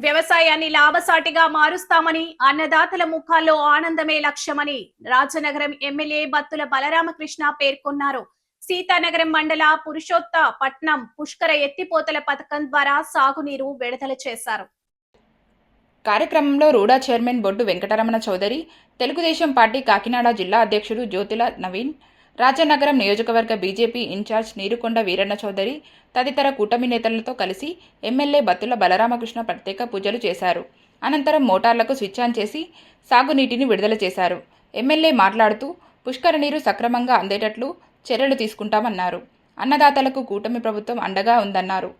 వ్యవసాయాన్ని లాభసాటిగా మారుస్తామని, అన్నదాతల ముఖాల్లో ఆనందమే లక్ష్యమని రాజనగరం ఎమ్మెల్యే బత్తుల బలరామకృష్ణ పేర్కొన్నారు. సీతానగరం మండల పురుషోత్త పట్నం పుష్కర ఎత్తిపోతల పథకం ద్వారా సాగునీరు విడుదల చేశారు. కార్యక్రమంలో రూడా చైర్మన్ బొడ్డు వెంకటరమణ చౌదరి, తెలుగుదేశం పార్టీ కాకినాడ జిల్లా అధ్యక్షుడు జ్యోతుల నవీన్, రాజనగరం నియోజకవర్గ బీజేపీ ఇన్ఛార్జ్ నీరుకొండ వీరన్న చౌదరి తదితర కూటమి నేతలతో కలిసి ఎమ్మెల్యే బత్తుల బలరామకృష్ణ ప్రత్యేక పూజలు చేశారు. అనంతరం మోటార్లకు స్విచ్ ఆన్ చేసి సాగునీటిని విడుదల చేశారు. ఎమ్మెల్యే మాట్లాడుతూ పుష్కర నీరు సక్రమంగా అందేటట్లు చర్యలు తీసుకుంటామన్నారు. అన్నదాతలకు కూటమి ప్రభుత్వం అండగా ఉందన్నారు.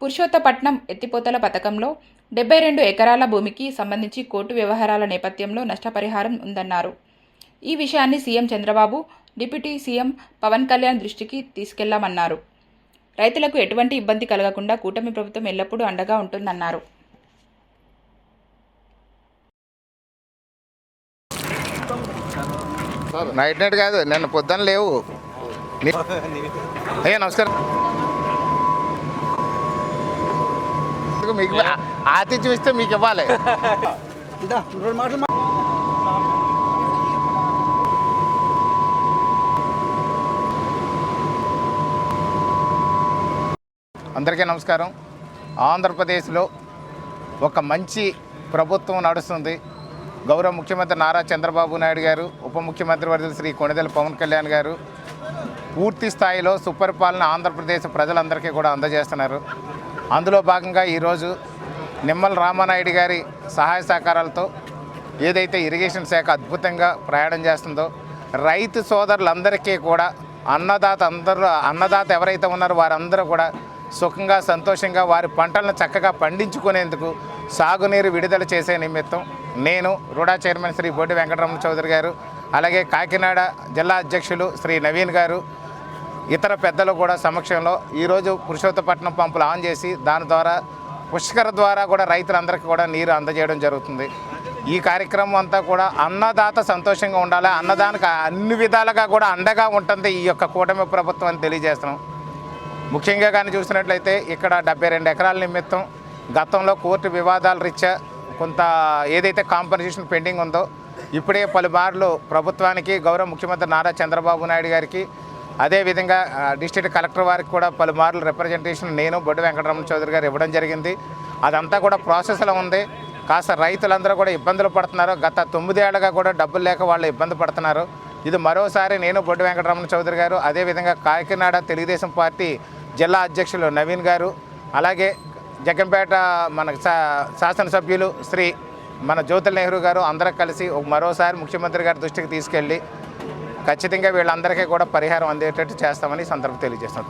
పురుషోత్తపట్నం ఎత్తిపోతల పథకంలో 72 ఎకరాల భూమికి సంబంధించి కోర్టు వ్యవహారాల నేపథ్యంలో నష్టపరిహారం ఉందన్నారు. ఈ విషయాన్ని CM Chandrababu, deputy CM Pavan Kalyan దృష్టికి తీసుకెళ్లామన్నారు. రైతులకు ఎటువంటి ఇబ్బంది కలగకుండా కూటమి ప్రభుత్వం ఎల్లప్పుడూ అండగా ఉంటుందన్నారు. నైట్ నైట్ కాదు, నిన్న పొద్దున్న లేవు. అయ్యా నమస్కారం. మీకు ఆతిథ్యం ఇస్తే మీకు ఇవ్వాలి. అందరికీ నమస్కారం. ఆంధ్రప్రదేశ్లో ఒక మంచి ప్రభుత్వం నడుస్తుంది. గౌరవ ముఖ్యమంత్రి నారా చంద్రబాబు నాయుడు గారు, ఉప ముఖ్యమంత్రి వర్యులు శ్రీ కొణిదెల పవన్ కళ్యాణ్ గారు పూర్తి స్థాయిలో సుపరిపాలన ఆంధ్రప్రదేశ్ ప్రజలందరికీ కూడా అందజేస్తున్నారు. అందులో భాగంగా ఈరోజు నిమ్మల రామానాయుడు గారి సహాయ సహకారాలతో ఏదైతే ఇరిగేషన్ శాఖ అద్భుతంగా ప్రయాణం చేస్తుందో, రైతు సోదరులందరికీ కూడా అన్నదాత ఎవరైతే ఉన్నారో వారందరూ కూడా సుఖంగా సంతోషంగా వారి పంటలను చక్కగా పండించుకునేందుకు సాగునీరు విడుదల చేసే నిమిత్తం నేను రూడా చైర్మన్ శ్రీ బొడ్డు వెంకటరమణ చౌదరి గారు, అలాగే కాకినాడ జిల్లా అధ్యక్షులు శ్రీ నవీన్ గారు, ఇతర పెద్దలు కూడా సమక్షంలో ఈరోజు పురుషోత్తపట్నం పంపులు ఆన్ చేసి దాని ద్వారా పుష్కర ద్వారా కూడా రైతులందరికీ కూడా నీరు అందజేయడం జరుగుతుంది. ఈ కార్యక్రమం అంతా కూడా అన్నదాత సంతోషంగా ఉండాలి, అన్నదానికి అన్ని విధాలుగా కూడా అండగా ఉంటుంది ఈ యొక్క కూటమి ప్రభుత్వం అని తెలియజేస్తున్నాం. ముఖ్యంగా కానీ చూసినట్లయితే ఇక్కడ 72 ఎకరాల నిమిత్తం గతంలో కోర్టు వివాదాల రీత్యా కొంత ఏదైతే కాంపన్సేషన్ పెండింగ్ ఉందో ఇప్పుడే పలుమార్లు ప్రభుత్వానికి, గౌరవ ముఖ్యమంత్రి నారా చంద్రబాబు నాయుడు గారికి, అదేవిధంగా డిస్ట్రిక్ట్ కలెక్టర్ వారికి కూడా పలుమార్లు రిప్రజెంటేషన్ నేను బొడ్డు వెంకటరమణ చౌదరి గారు ఇవ్వడం జరిగింది. అదంతా కూడా ప్రాసెస్లో ఉంది. కాస్త రైతులందరూ కూడా ఇబ్బందులు పడుతున్నారు. గత 9 ఏళ్ళగా కూడా డబ్బులు లేక వాళ్ళు ఇబ్బంది పడుతున్నారు. ఇది మరోసారి నేను బొడ్డు వెంకటరమణ చౌదరి గారు, అదేవిధంగా కాకినాడ తెలుగుదేశం పార్టీ జిల్లా అధ్యక్షులు నవీన్ గారు, అలాగే జగ్గంపేట మన శాసనసభ్యులు శ్రీ మన జ్యోతుల నెహ్రూ గారు అందరూ కలిసి మరోసారి ముఖ్యమంత్రి గారి దృష్టికి తీసుకెళ్ళి ఖచ్చితంగా వీళ్ళందరికీ కూడా పరిహారం అందేటట్టు చేస్తామని సందర్భం తెలియజేస్తాం.